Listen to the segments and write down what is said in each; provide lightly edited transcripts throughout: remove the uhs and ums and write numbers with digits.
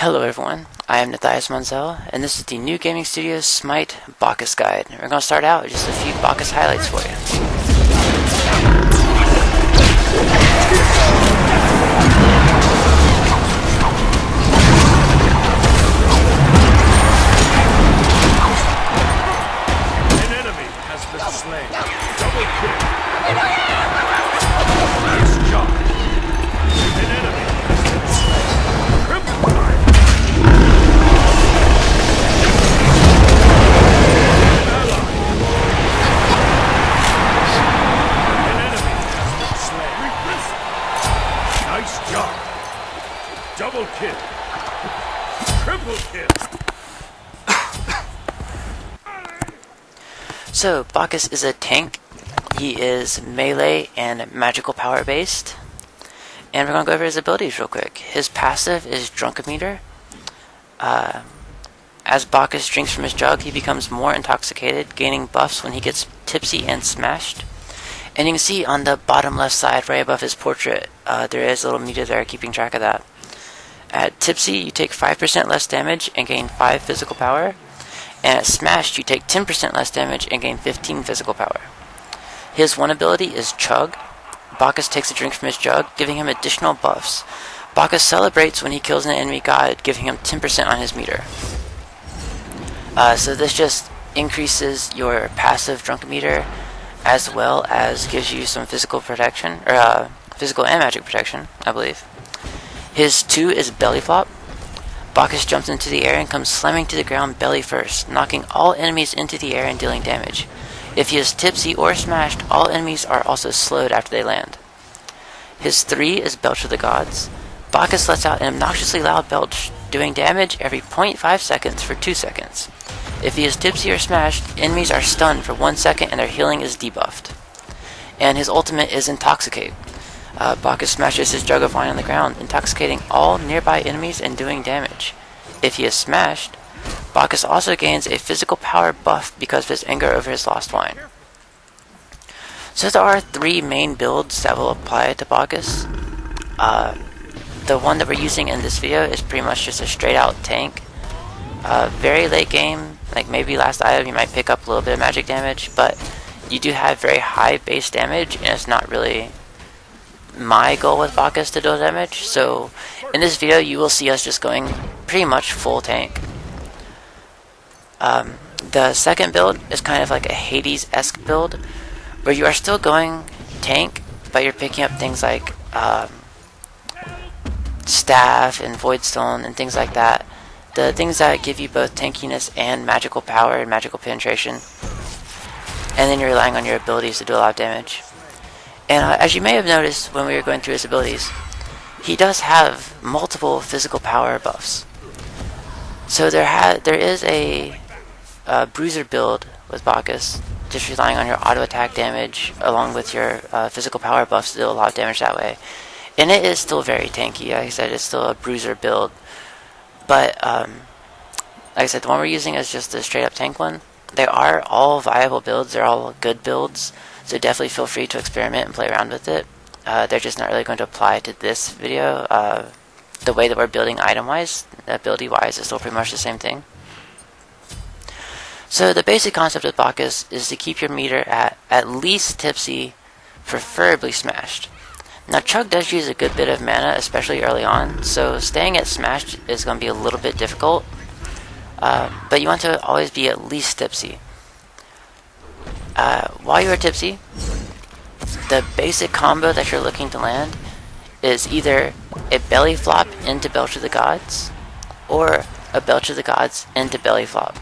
Hello everyone, I am Matthias Manzel, and this is the New Gaming Studios Smite Bacchus Guide. We're going to start out with just a few Bacchus highlights for you. An enemy has been slain. Double kill. Nice job. An enemy has been slain. Triple time. An ally. An enemy has been slain. Nice job. Double kill. Triple kill. So, Bacchus is a tank. He is melee and magical power based. And we're going to go over his abilities real quick. His passive is Drunkometer. As Bacchus drinks from his jug, he becomes more intoxicated, gaining buffs when he gets tipsy and smashed. And you can see on the bottom left side, right above his portrait, there is a little meter there keeping track of that. At tipsy, you take 5% less damage and gain 5 physical power. And at smashed, you take 10% less damage and gain 15 physical power. His one ability is Chug. Bacchus takes a drink from his jug, giving him additional buffs. Bacchus celebrates when he kills an enemy god, giving him 10% on his meter. So this just increases your passive Drunkometer, as well as gives you some physical protection, or physical and magic protection, I believe. His 2 is Belly Flop. Bacchus jumps into the air and comes slamming to the ground belly first, knocking all enemies into the air and dealing damage. If he is tipsy or smashed, all enemies are also slowed after they land. His 3 is Belch of the Gods. Bacchus lets out an obnoxiously loud belch, doing damage every 0.5 seconds for 2 seconds. If he is tipsy or smashed, enemies are stunned for 1 second and their healing is debuffed. And his ultimate is Intoxicate. Bacchus smashes his jug of wine on the ground, intoxicating all nearby enemies and doing damage. If he is smashed, Bacchus also gains a physical power buff because of his anger over his lost wine. So there are 3 main builds that will apply to Bacchus. The one that we're using in this video is pretty much just a straight out tank. Very late game, like maybe last item, you might pick up a little bit of magic damage, but you do have very high base damage, and it's not really my goal with Bacchus to deal damage. So in this video you will see us just going pretty much full tank. The second build is kind of like a Hades-esque build, where you are still going tank, but you're picking up things like staff and voidstone and things like that. The things that give you both tankiness and magical power and magical penetration. And then you're relying on your abilities to do a lot of damage. And as you may have noticed when we were going through his abilities, he does have multiple physical power buffs. So there is a bruiser build with Bacchus, just relying on your auto attack damage along with your physical power buffs to do a lot of damage that way. And it is still very tanky. Like I said, it's still a bruiser build. But like I said, the one we're using is just a straight up tank one. They are all viable builds. They're all good builds. So definitely feel free to experiment and play around with it. They're just not really going to apply to this video. The way that we're building item-wise, ability-wise, is still pretty much the same thing. So the basic concept of Bacchus is to keep your meter at least tipsy, preferably smashed. Now Chug does use a good bit of mana, especially early on, so staying at smashed is going to be a little bit difficult. But you want to always be at least tipsy. While you are tipsy, the basic combo that you're looking to land is either a belly flop into Belch of the Gods, or a Belch of the Gods into belly flop.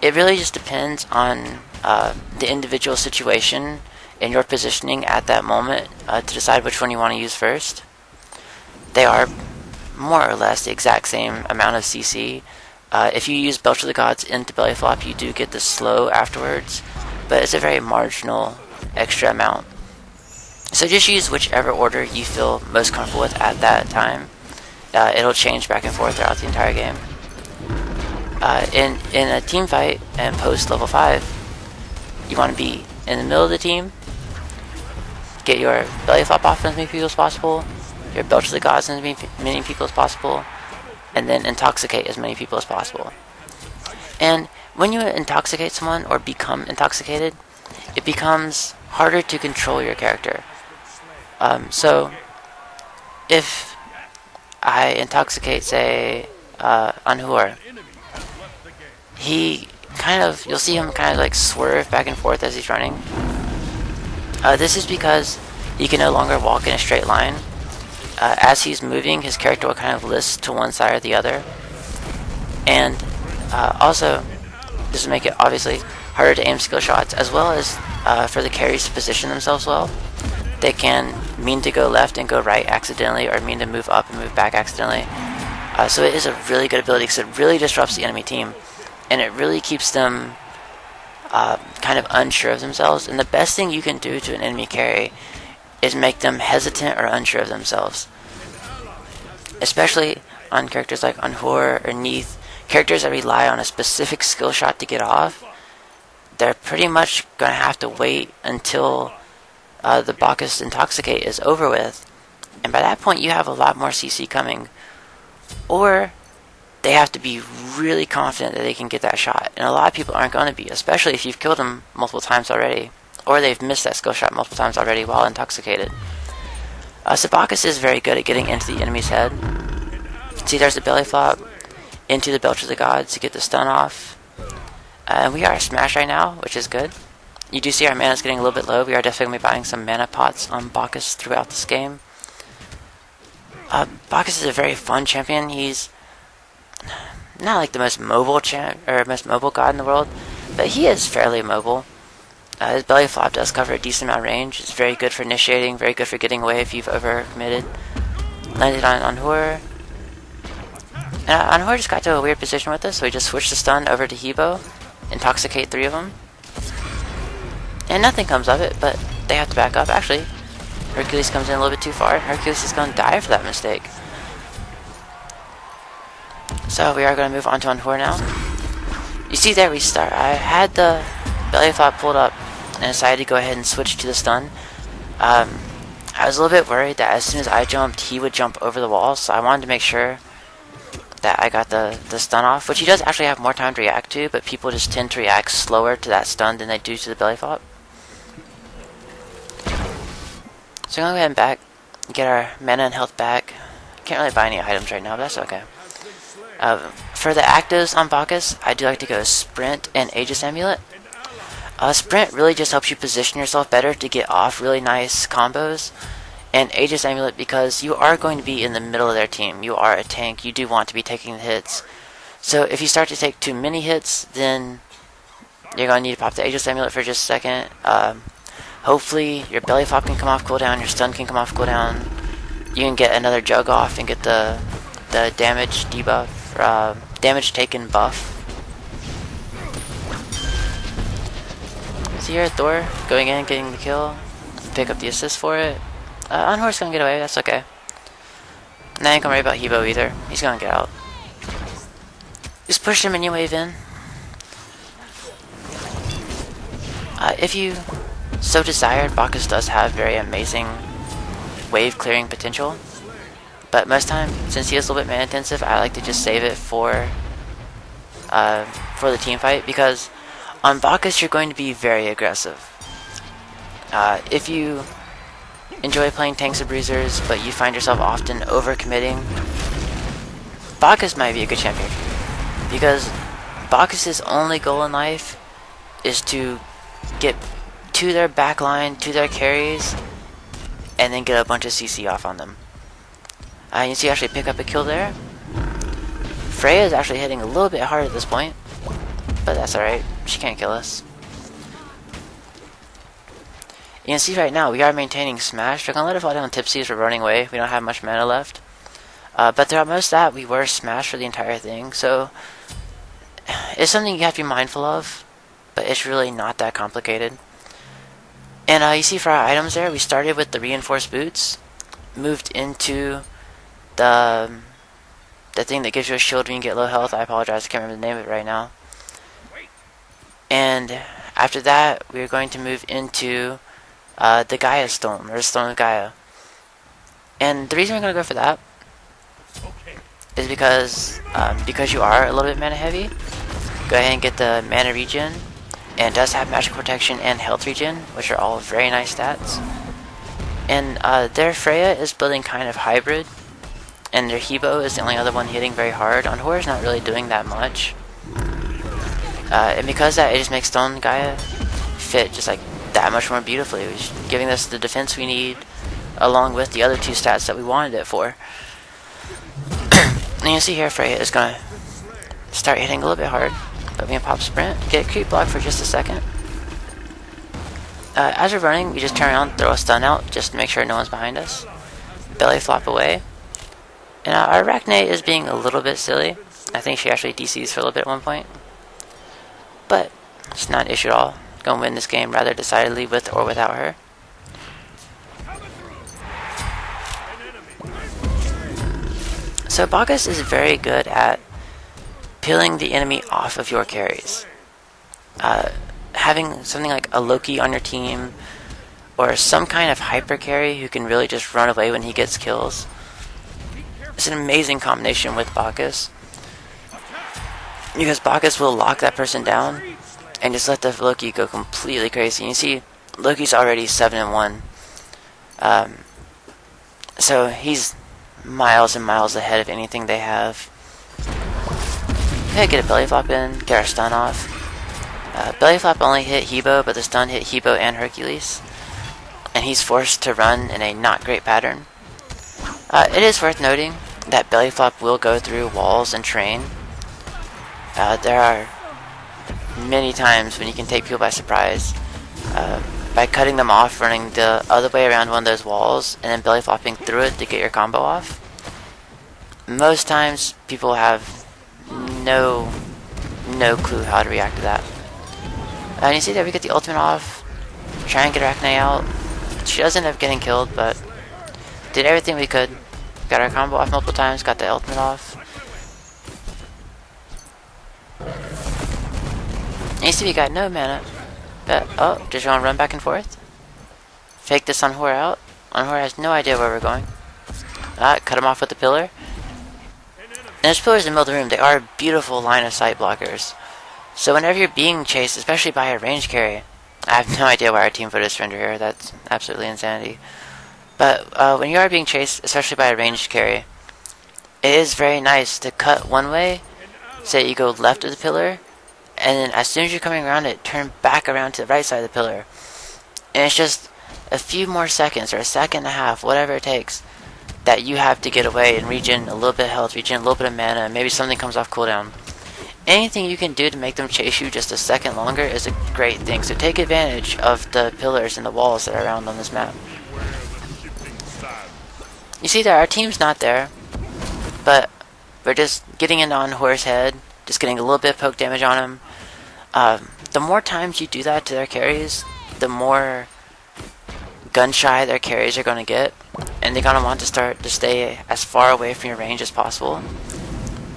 It really just depends on the individual situation and your positioning at that moment to decide which one you want to use first. They are more or less the exact same amount of CC. If you use Belch of the Gods into belly flop, you do get the slow afterwards, but it's a very marginal extra amount. So just use whichever order you feel most comfortable with at that time. It'll change back and forth throughout the entire game. In a team fight and post level 5, you want to be in the middle of the team, get your belly flop off as many people as possible, your Belch of the Gods as many people as possible, and then intoxicate as many people as possible. And when you intoxicate someone or become intoxicated, it becomes harder to control your character. So if I intoxicate, say, Anhur, you'll see him kind of like swerve back and forth as he's running. This is because he can no longer walk in a straight line. As he's moving, his character will kind of list to one side or the other. And also, this will make it obviously harder to aim skill shots, as well as for the carries to position themselves well. They can mean to go left and go right accidentally, or mean to move up and move back accidentally. So it is a really good ability because it really disrupts the enemy team, and it really keeps them kind of unsure of themselves. And the best thing you can do to an enemy carry is make them hesitant or unsure of themselves. Especially on characters like Anhur or Neith, characters that rely on a specific skill shot to get off. They're pretty much going to have to wait until the Bacchus Intoxicate is over with. And by that point you have a lot more CC coming. Or they have to be really confident that they can get that shot. And a lot of people aren't going to be, especially if you've killed them multiple times already. Or they've missed that skill shot multiple times already while intoxicated. So Bacchus is very good at getting into the enemy's head. See, there's the belly flop into the Belch of the Gods to get the stun off. We are smashed right now, which is good. You do see our mana is getting a little bit low. We are definitely going to be buying some mana pots on Bacchus throughout this game. Bacchus is a very fun champion. He's not like the most mobile most mobile god in the world, but he is fairly mobile. His belly flop does cover a decent amount of range. It's very good for initiating, very good for getting away if you've overcommitted. Landed on Anhur. And Anhur just got to a weird position with us, so we just switched the stun over to Hebo, intoxicate 3 of them. And nothing comes of it, but they have to back up. Actually, Hercules comes in a little bit too far, and Hercules is going to die for that mistake. So we are going to move on to Anhur now. You see there we start. I had the belly flop pulled up and decided to go ahead and switch to the stun. I was a little bit worried that as soon as I jumped, he would jump over the wall, so I wanted to make sure that I got the stun off, which he does actually have more time to react to, but people just tend to react slower to that stun than they do to the belly flop. So I'm going to go ahead and back, get our mana and health back. Can't really buy any items right now, but that's okay. For the actives on Bacchus, I do like to go Sprint and Aegis Amulet. Sprint really just helps you position yourself better to get off really nice combos. And Aegis Amulet because you are going to be in the middle of their team. You are a tank. You do want to be taking the hits. So if you start to take too many hits, then you're going to need to pop the Aegis Amulet for just a second. Hopefully your belly flop can come off cooldown, your stun can come off cooldown. You can get another jug off and get the damage debuff, damage taken buff. So here Thor going in, getting the kill, pick up the assist for it. Anhur's gonna get away, that's okay. And I ain't gonna worry about Hebo either, he's gonna get out. Just push the minion wave in. If you so desired, Bacchus does have very amazing wave clearing potential. But most time, since he is a little bit mana intensive, I like to just save it for the team fight, because on Bacchus you're going to be very aggressive. If you enjoy playing tanks or bruisers, but you find yourself often overcommitting, Bacchus might be a good champion for you, because Bacchus's only goal in life is to get to their backline, to their carries, and then get a bunch of CC off on them. You can see actually pick up a kill there. Freya is actually hitting a little bit hard at this point, but that's alright, she can't kill us. You can see right now we are maintaining Smash. We're going to let it fall down Tipsy as we're running away. We don't have much mana left. But throughout most of that, we were Smash for the entire thing, so it's something you have to be mindful of, but it's really not that complicated. And you see for our items there, we started with the reinforced boots, moved into the thing that gives you a shield when you get low health. I apologize, I can't remember the name of it right now. And after that, we're going to move into the Gaia Stone, or the Stone of Gaia. And the reason we're going to go for that is because you are a little bit mana heavy, go ahead and get the mana regen, and it does have magic protection and health regen, which are all very nice stats. And their Freya is building kind of hybrid, and their Hebo is the only other one hitting very hard. On Horror's not really doing that much. And because of that, it just makes Stone Gaia fit just like that much more beautifully, which is giving us the defense we need, along with the other two stats that we wanted it for. And you can see here Freya is going to start hitting a little bit hard, but we can pop sprint, get creep block for just a second. As we're running, we just turn around, throw a stun out, just to make sure no one's behind us. Belly flop away. And our Arachne is being a little bit silly. I think she actually DCs for a little bit at one point. But it's not an issue at all. Gonna win this game rather decidedly with or without her. So Bacchus is very good at peeling the enemy off of your carries. Having something like a Loki on your team, or some kind of hyper carry who can really just run away when he gets kills. It's an amazing combination with Bacchus, because Bacchus will lock that person down and just let the Loki go completely crazy. You see, Loki's already 7-1, so he's miles and miles ahead of anything they have. Okay, get a belly flop in, get our stun off. Belly flop only hit Hebo, but the stun hit Hebo and Hercules, and he's forced to run in a not great pattern. It is worth noting that belly flop will go through walls and terrain. There are many times when you can take people by surprise by cutting them off, running the other way around one of those walls, and then belly flopping through it to get your combo off. Most times people have no clue how to react to that. And you see that we get the ultimate off, try and get Arachne out. She does end up getting killed, but did everything we could. Got our combo off multiple times, got the ultimate off. And you see we got no mana. But, oh, just want to run back and forth. Fake this on Horror out. On Horror has no idea where we're going. Cut him off with the pillar. And there's pillars in the middle of the room. They are beautiful line of sight blockers. So whenever you're being chased, especially by a range carry, I have no idea why our team put a surrender here. That's absolutely insanity. But when you are being chased, especially by a ranged carry, it is very nice to cut one way, say you go left of the pillar, and then as soon as you're coming around it, turn back around to the right side of the pillar. And it's just a few more seconds, or a second and a half, whatever it takes, that you have to get away and regen a little bit of health, regen a little bit of mana, and maybe something comes off cooldown. Anything you can do to make them chase you just a second longer is a great thing, so take advantage of the pillars and the walls that are around on this map. You see that our team's not there, but we're just getting in on Horror's head, just getting a little bit of poke damage on him. The more times you do that to their carries, the more gun shy their carries are going to get, and they're going to want to start to stay as far away from your range as possible.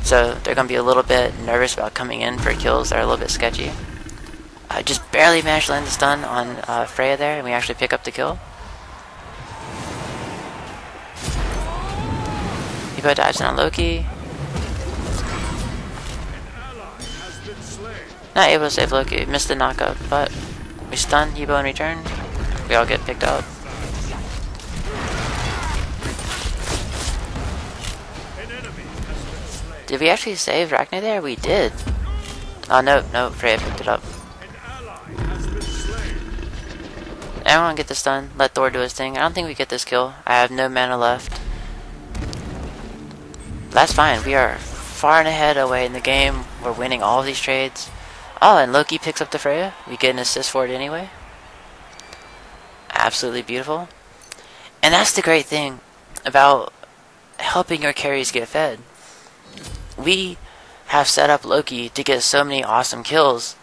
So they're going to be a little bit nervous about coming in for kills that are a little bit sketchy. I just barely managed to land the stun on Freya there, and we actually pick up the kill. Hebo dives in on Loki. Not able to save Loki, missed the knockup, but we stun Hebo in return. We all get picked up. Did we actually save Arachne there? We did. Oh no, Freya picked it up. Everyone get the stun, let Thor do his thing. I don't think we get this kill. I have no mana left. That's fine, we are far and ahead away in the game. We're winning all of these trades. Oh, and Loki picks up the Freya. We get an assist for it anyway. Absolutely beautiful. And that's the great thing about helping your carries get fed. We have set up Loki to get so many awesome kills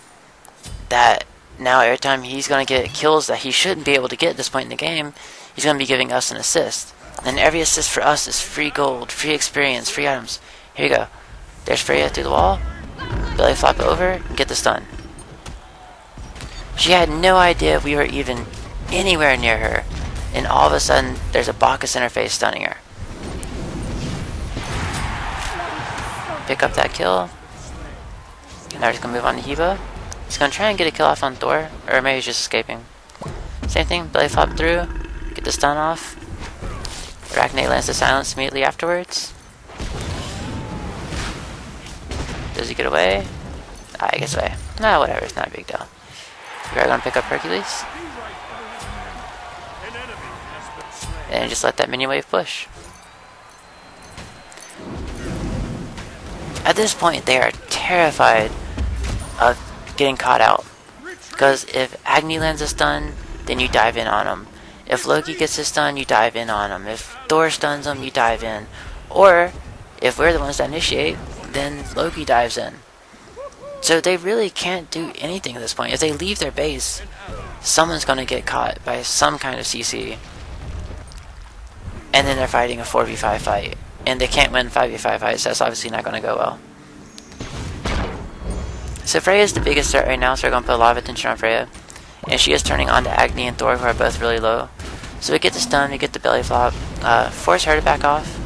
that now every time he's going to get kills that he shouldn't be able to get at this point in the game, he's going to be giving us an assist. And every assist for us is free gold, free experience, free items. Here you go. There's Freya through the wall. Belly flop over and get the stun. She had no idea we were even anywhere near her, and all of a sudden there's a Bacchus interface stunning her. pick up that kill. And now we're just gonna move on to Heba. He's gonna try and get a kill off on Thor, or maybe he's just escaping. Same thing, belly flop through, get the stun off. Arachne lands the silence immediately afterwards. Does he get away? Ah, he gets away. Nah, whatever, it's not a big deal. We are gonna pick up Hercules. And just let that minion wave push. At this point, they are terrified of getting caught out. Because if Agni lands a stun, then you dive in on him. If Loki gets a stun, you dive in on him. If Thor stuns him, you dive in. Or, if we're the ones that initiate, then Loki dives in. So they really can't do anything at this point. If they leave their base, someone's going to get caught by some kind of CC. And then they're fighting a 4v5 fight. And they can't win 5v5 fights, so that's obviously not going to go well. So Freya is the biggest threat right now, so we're going to put a lot of attention on Freya. And she is turning on to Agni and Thor, who are both really low. So we get the stun, we get the belly flop, force her to back off.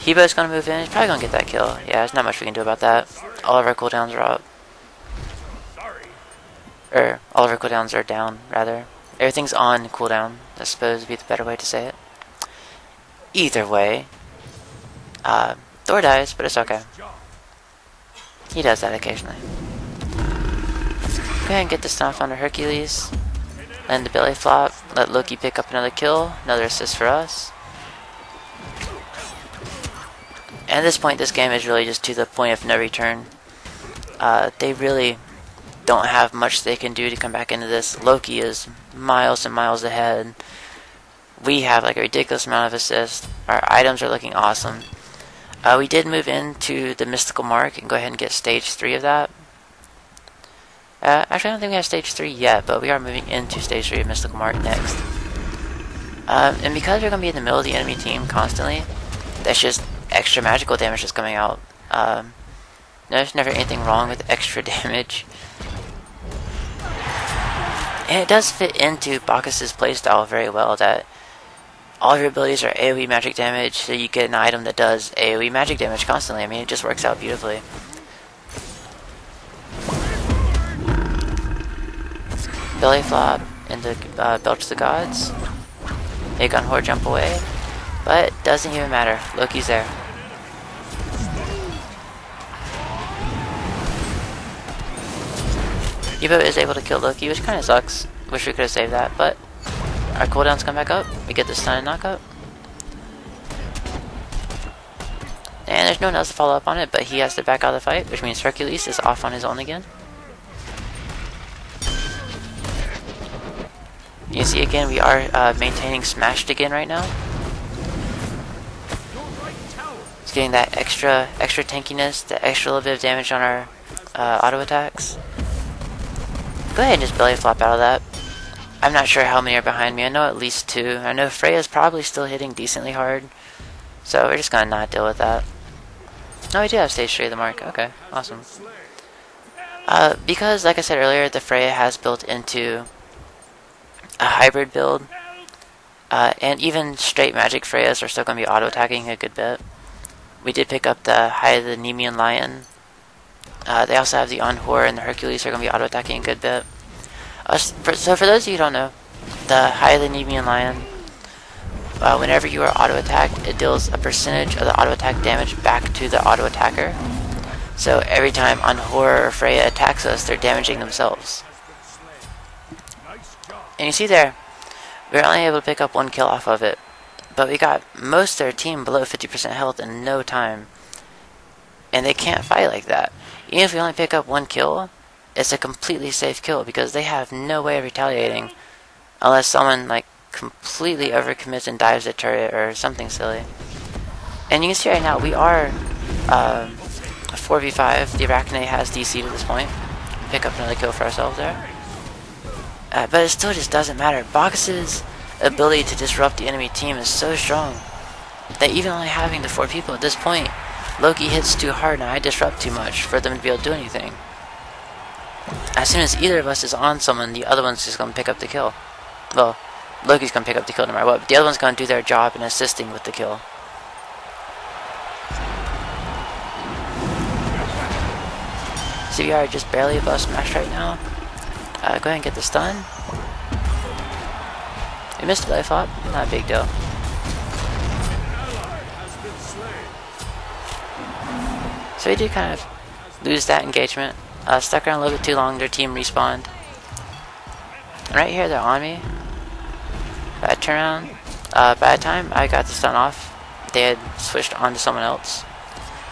Heba is going to move in, he's probably going to get that kill. Yeah, there's not much we can do about that. All of our cooldowns are up. Or, all of our cooldowns are down, rather. Everything's on cooldown, I suppose would be the better way to say it. Either way, Thor dies, but it's okay. He does that occasionally. Go ahead and get the stun off onto Hercules. Land the belly flop. Let Loki pick up another kill. Another assist for us. And at this point, this game is really just to the point of no return. They really don't have much they can do to come back into this. Loki is miles and miles ahead. We have like a ridiculous amount of assists. Our items are looking awesome. We did move into the mystical mark and go ahead and get stage 3 of that. Actually, I don't think we have stage 3 yet, but we are moving into stage 3 of mystical mark next. And because we're going to be in the middle of the enemy team constantly, that's just extra magical damage that's coming out. There's never anything wrong with extra damage. And it does fit into Bacchus' playstyle very well, that all of your abilities are AoE magic damage, so you get an item that does AoE magic damage constantly. I mean, it just works out beautifully. Belly flop into Belch the Gods. Aegon Horde jump away. But it doesn't even matter. Loki's there. Evo is able to kill Loki, which kind of sucks. Wish we could have saved that, but our cooldowns come back up. We get the stun and knockup. And there's no one else to follow up on it, but he has to back out of the fight, which means Hercules is off on his own again. You see again, we are maintaining Smashed again right now. It's getting that extra tankiness, the extra little bit of damage on our auto attacks. Go ahead and just belly flop out of that. I'm not sure how many are behind me. I know at least 2. I know Freya's probably still hitting decently hard. So we're just gonna not deal with that. Oh, we do have stage 3 of the mark. Okay, awesome. Because, like I said earlier, the Freya has built into a hybrid build. And even straight magic Freyas are still gonna be auto-attacking a good bit. We did pick up the High of the Nemean Lion. They also have the Onhor and the Hercules are going to be auto-attacking a good bit. So for those of you who don't know, the High of the Nemean Lion, whenever you are auto-attacked, it deals a percentage of the auto-attack damage back to the auto-attacker. So every time Onhor or Freya attacks us, they're damaging themselves. And you see there, we were only able to pick up 1 kill off of it. But we got most of their team below 50% health in no time. And they can't fight like that. Even if we only pick up 1 kill, it's a completely safe kill because they have no way of retaliating unless someone like completely overcommits and dives a turret or something silly. And you can see right now we are a 4v5. The Arachne has DC to this point. Pick up another kill for ourselves there. But it still just doesn't matter. Bacchus' ability to disrupt the enemy team is so strong that even only having the 4 people at this point, Loki hits too hard and I disrupt too much for them to be able to do anything. As soon as either of us is on someone, the other one's just going to pick up the kill. Well, Loki's going to pick up the kill no matter what, but the other one's going to do their job in assisting with the kill. CBR just barely above smash right now. Go ahead and get the stun. We missed the belly flop, not a big deal. So we did kind of lose that engagement. Stuck around a little bit too long, their team respawned. And right here they're on me. Bad turnaround. By the time I got the stun off, they had switched on to someone else.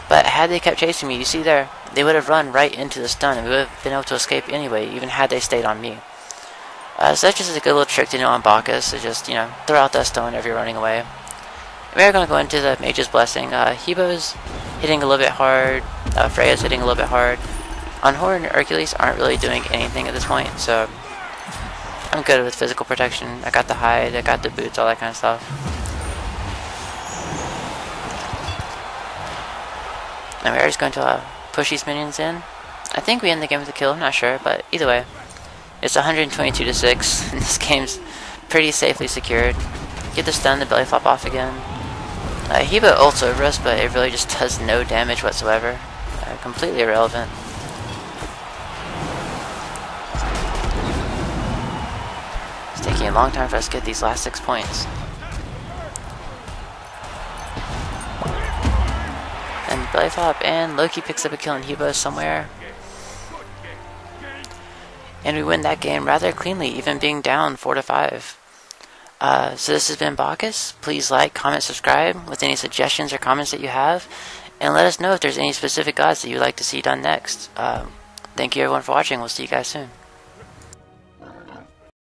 But had they kept chasing me, you see there, they would have run right into the stun and we would have been able to escape anyway, even had they stayed on me. So that's just a good little trick to know on Bacchus, to just, you know, throw out that stone whenever you're running away. We are going to go into the Mage's Blessing. Hebo's hitting a little bit hard, Freya's hitting a little bit hard. On Horror and Hercules aren't really doing anything at this point, so I'm good with physical protection. I got the hide, I got the boots, all that kind of stuff. And we are just going to push these minions in. I think we end the game with a kill, I'm not sure, but either way. It's 122-6, and this game's pretty safely secured. Get the stun, the belly flop off again. Hebo ults over us, but it really just does no damage whatsoever. Completely irrelevant. It's taking a long time for us to get these last 6 points. And belly flop, and Loki picks up a kill on Hebo somewhere. And we win that game rather cleanly, even being down 4-5. So this has been Bacchus. Please like, comment, subscribe with any suggestions or comments that you have. And let us know if there's any specific gods that you'd like to see done next. Thank you everyone for watching. We'll see you guys soon.